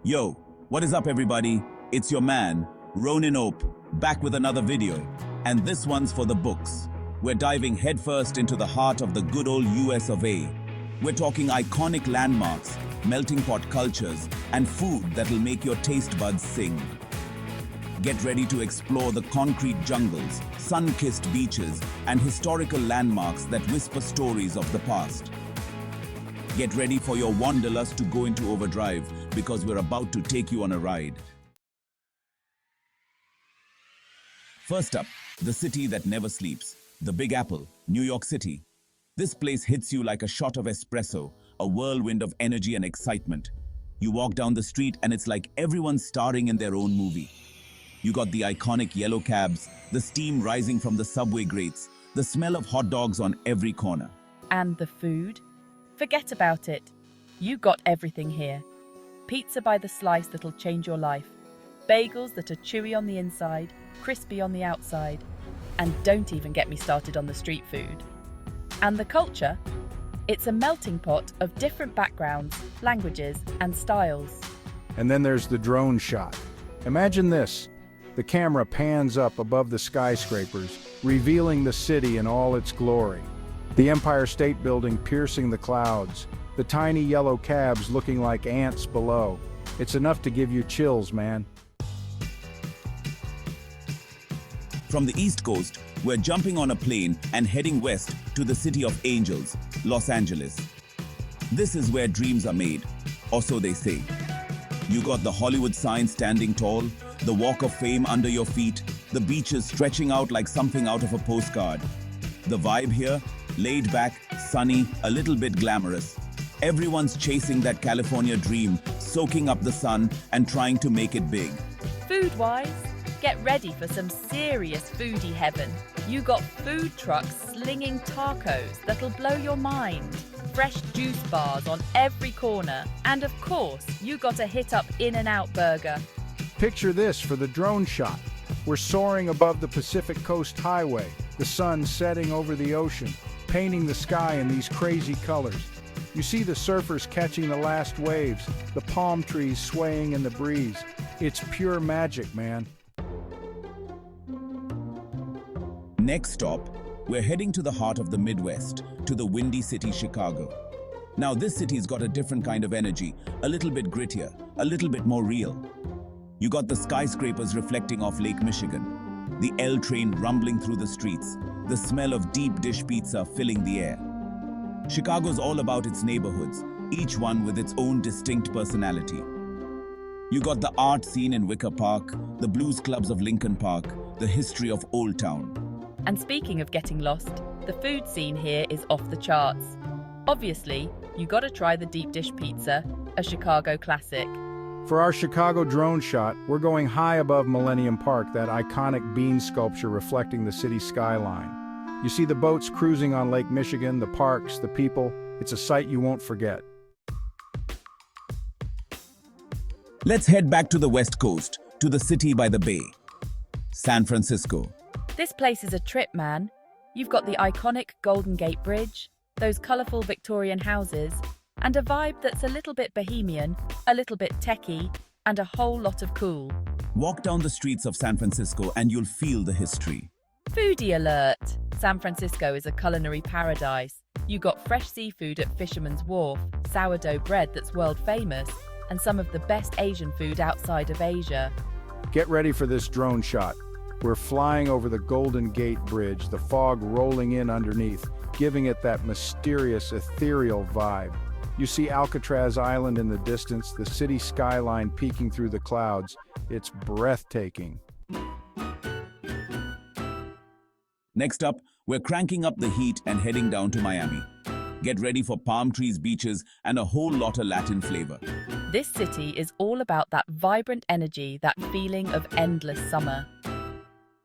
Yo, what is up everybody? It's your man, Ronin Ope, back with another video. And this one's for the books. We're diving headfirst into the heart of the good old US of A. We're talking iconic landmarks, melting pot cultures, and food that'll make your taste buds sing. Get ready to explore the concrete jungles, sun-kissed beaches, and historical landmarks that whisper stories of the past. Get ready for your wanderlust to go into overdrive because we're about to take you on a ride. First up, the city that never sleeps, the Big Apple, New York City. This place hits you like a shot of espresso, a whirlwind of energy and excitement. You walk down the street and it's like everyone's starring in their own movie. You got the iconic yellow cabs, the steam rising from the subway grates, the smell of hot dogs on every corner. And the food? Forget about it. You got everything here. Pizza by the slice that'll change your life. Bagels that are chewy on the inside, crispy on the outside. And don't even get me started on the street food. And the culture? It's a melting pot of different backgrounds, languages, and styles. And then there's the drone shot. Imagine this. The camera pans up above the skyscrapers, revealing the city in all its glory. The Empire State Building piercing the clouds, the tiny yellow cabs looking like ants below. It's enough to give you chills, man. From the East Coast, we're jumping on a plane and heading west to the City of Angels, Los Angeles. This is where dreams are made, or so they say. You got the Hollywood sign standing tall, the Walk of Fame under your feet, the beaches stretching out like something out of a postcard. The vibe here? Laid back, sunny, a little bit glamorous. Everyone's chasing that California dream, soaking up the sun and trying to make it big. Food-wise, get ready for some serious foodie heaven. You got food trucks slinging tacos that'll blow your mind. Fresh juice bars on every corner. And of course, you got a hit-up In-N-Out burger. Picture this for the drone shot. We're soaring above the Pacific Coast Highway, the sun setting over the ocean, painting the sky in these crazy colors. You see the surfers catching the last waves, the palm trees swaying in the breeze. It's pure magic, man. Next stop, we're heading to the heart of the Midwest, to the windy city Chicago. Now this city's got a different kind of energy, a little bit grittier, a little bit more real. You got the skyscrapers reflecting off Lake Michigan, the L train rumbling through the streets, the smell of deep dish pizza filling the air. Chicago's all about its neighborhoods, each one with its own distinct personality. You got the art scene in Wicker Park, the blues clubs of Lincoln Park, the history of Old Town. And speaking of getting lost, the food scene here is off the charts. Obviously, you gotta try the deep dish pizza, a Chicago classic. For our Chicago drone shot, we're going high above Millennium Park, that iconic bean sculpture reflecting the city skyline. You see the boats cruising on Lake Michigan, the parks, the people. It's a sight you won't forget. Let's head back to the West Coast, to the city by the bay, San Francisco. This place is a trip, man. You've got the iconic Golden Gate Bridge, those colourful Victorian houses, and a vibe that's a little bit bohemian, a little bit techie, and a whole lot of cool. Walk down the streets of San Francisco and you'll feel the history. Foodie alert! San Francisco is a culinary paradise. You got fresh seafood at Fisherman's Wharf, sourdough bread that's world famous, and some of the best Asian food outside of Asia. Get ready for this drone shot. We're flying over the Golden Gate Bridge, the fog rolling in underneath, giving it that mysterious, ethereal vibe. You see Alcatraz Island in the distance, the city skyline peeking through the clouds. It's breathtaking. Next up, we're cranking up the heat and heading down to Miami. Get ready for palm trees, beaches, and a whole lot of Latin flavor. This city is all about that vibrant energy, that feeling of endless summer.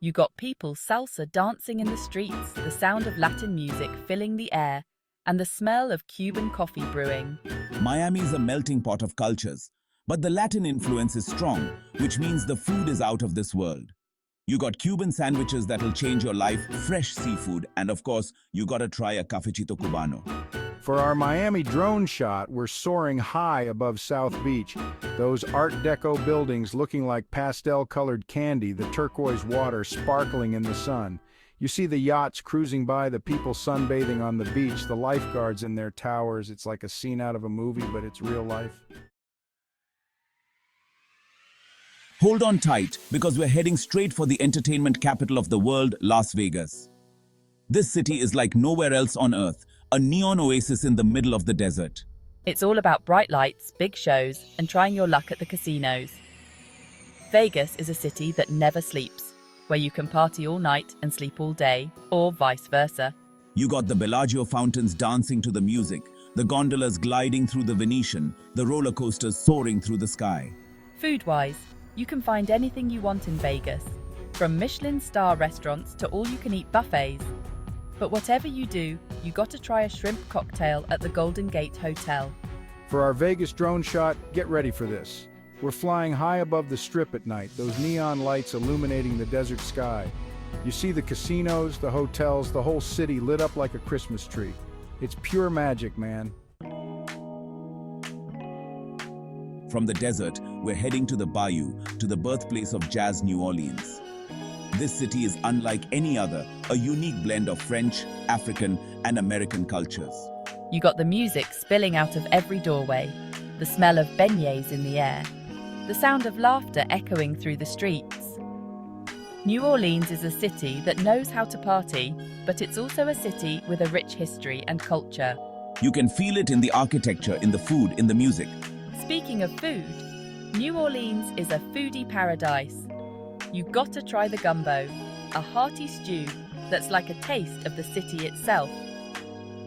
You got people salsa dancing in the streets, the sound of Latin music filling the air, and the smell of Cuban coffee brewing. Miami's a melting pot of cultures, but the Latin influence is strong, which means the food is out of this world. You got Cuban sandwiches that'll change your life, fresh seafood, and of course, you gotta try a cafecito cubano. For our Miami drone shot, we're soaring high above South Beach. Those Art Deco buildings looking like pastel-colored candy, the turquoise water sparkling in the sun. You see the yachts cruising by, the people sunbathing on the beach, the lifeguards in their towers. It's like a scene out of a movie, but it's real life. Hold on tight, because we're heading straight for the entertainment capital of the world, Las Vegas. This city is like nowhere else on Earth, a neon oasis in the middle of the desert. It's all about bright lights, big shows, and trying your luck at the casinos. Vegas is a city that never sleeps, where you can party all night and sleep all day, or vice versa. You got the Bellagio fountains dancing to the music, the gondolas gliding through the Venetian, the roller coasters soaring through the sky. Food-wise, you can find anything you want in Vegas, from Michelin star restaurants to all-you-can-eat buffets. But whatever you do, you got to try a shrimp cocktail at the Golden Gate Hotel. For our Vegas drone shot, get ready for this. We're flying high above the Strip at night, those neon lights illuminating the desert sky. You see the casinos, the hotels, the whole city lit up like a Christmas tree. It's pure magic, man. From the desert, we're heading to the bayou, to the birthplace of jazz, New Orleans. This city is unlike any other, a unique blend of French, African, and American cultures. You got the music spilling out of every doorway, the smell of beignets in the air, the sound of laughter echoing through the streets. New Orleans is a city that knows how to party, but it's also a city with a rich history and culture. You can feel it in the architecture, in the food, in the music. Speaking of food, New Orleans is a foodie paradise. You got to try the gumbo, a hearty stew that's like a taste of the city itself.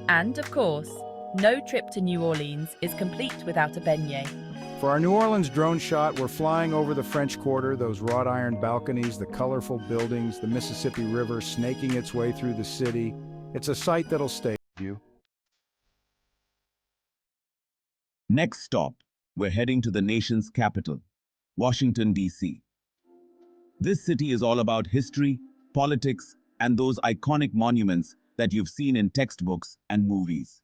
And of course, no trip to New Orleans is complete without a beignet. For our New Orleans drone shot, we're flying over the French Quarter, those wrought iron balconies, the colorful buildings, the Mississippi River snaking its way through the city. It's a sight that'll stay with you. Next stop, we're heading to the nation's capital, Washington, D.C. This city is all about history, politics, and those iconic monuments that you've seen in textbooks and movies.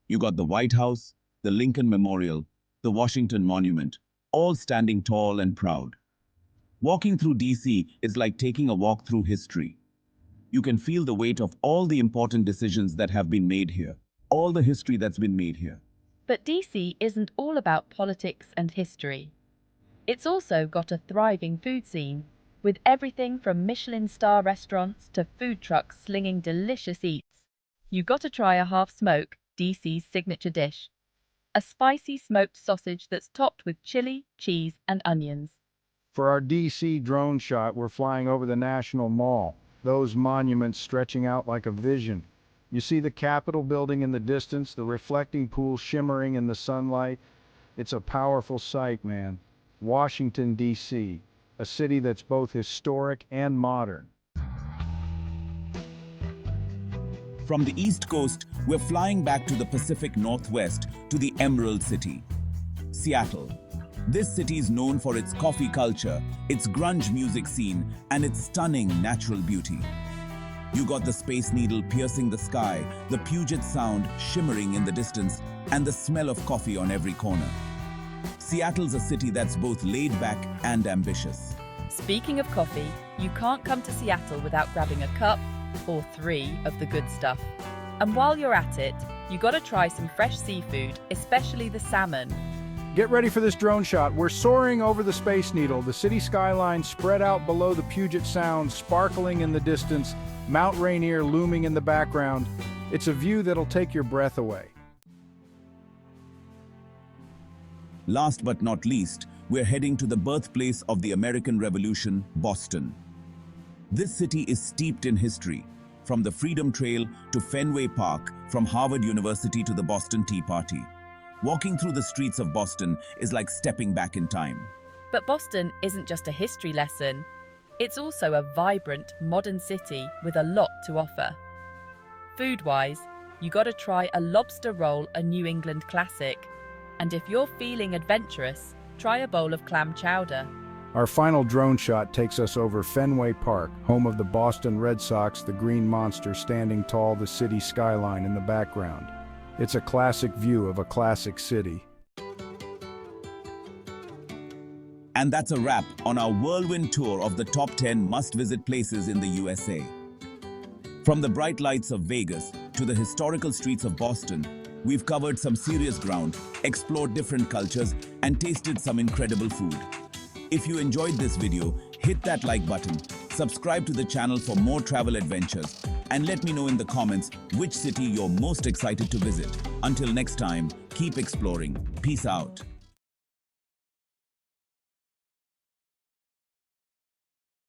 You got the White House, the Lincoln Memorial, the Washington Monument, all standing tall and proud. Walking through D.C. is like taking a walk through history. You can feel the weight of all the important decisions that have been made here, all the history that's been made here. But DC isn't all about politics and history. It's also got a thriving food scene, with everything from Michelin star restaurants to food trucks slinging delicious eats. You got to try a half-smoke, DC's signature dish. A spicy smoked sausage that's topped with chili, cheese, and onions. For our DC drone shot, we're flying over the National Mall, those monuments stretching out like a vision. You see the Capitol building in the distance, the reflecting pool shimmering in the sunlight. It's a powerful sight, man. Washington, D.C., a city that's both historic and modern. From the East Coast, we're flying back to the Pacific Northwest, to the Emerald City, Seattle. This city is known for its coffee culture, its grunge music scene, and its stunning natural beauty. You got the Space Needle piercing the sky, the Puget Sound shimmering in the distance, and the smell of coffee on every corner. Seattle's a city that's both laid back and ambitious. Speaking of coffee, you can't come to Seattle without grabbing a cup or 3 of the good stuff. And while you're at it, you gotta try some fresh seafood, especially the salmon. Get ready for this drone shot. We're soaring over the Space Needle, the city skyline spread out below the Puget Sound, sparkling in the distance, Mount Rainier looming in the background. It's a view that'll take your breath away. Last but not least, we're heading to the birthplace of the American Revolution, Boston. This city is steeped in history, from the Freedom Trail to Fenway Park, from Harvard University to the Boston Tea Party. Walking through the streets of Boston is like stepping back in time. But Boston isn't just a history lesson. It's also a vibrant, modern city with a lot to offer. Food-wise, you gotta try a lobster roll, a New England classic. And if you're feeling adventurous, try a bowl of clam chowder. Our final drone shot takes us over Fenway Park, home of the Boston Red Sox, the Green Monster standing tall, the city skyline in the background. It's a classic view of a classic city. And that's a wrap on our whirlwind tour of the top 10 must-visit places in the USA. From the bright lights of Vegas to the historical streets of Boston, we've covered some serious ground, explored different cultures, and tasted some incredible food. If you enjoyed this video, hit that like button, subscribe to the channel for more travel adventures, and let me know in the comments which city you're most excited to visit. Until next time, keep exploring. Peace out.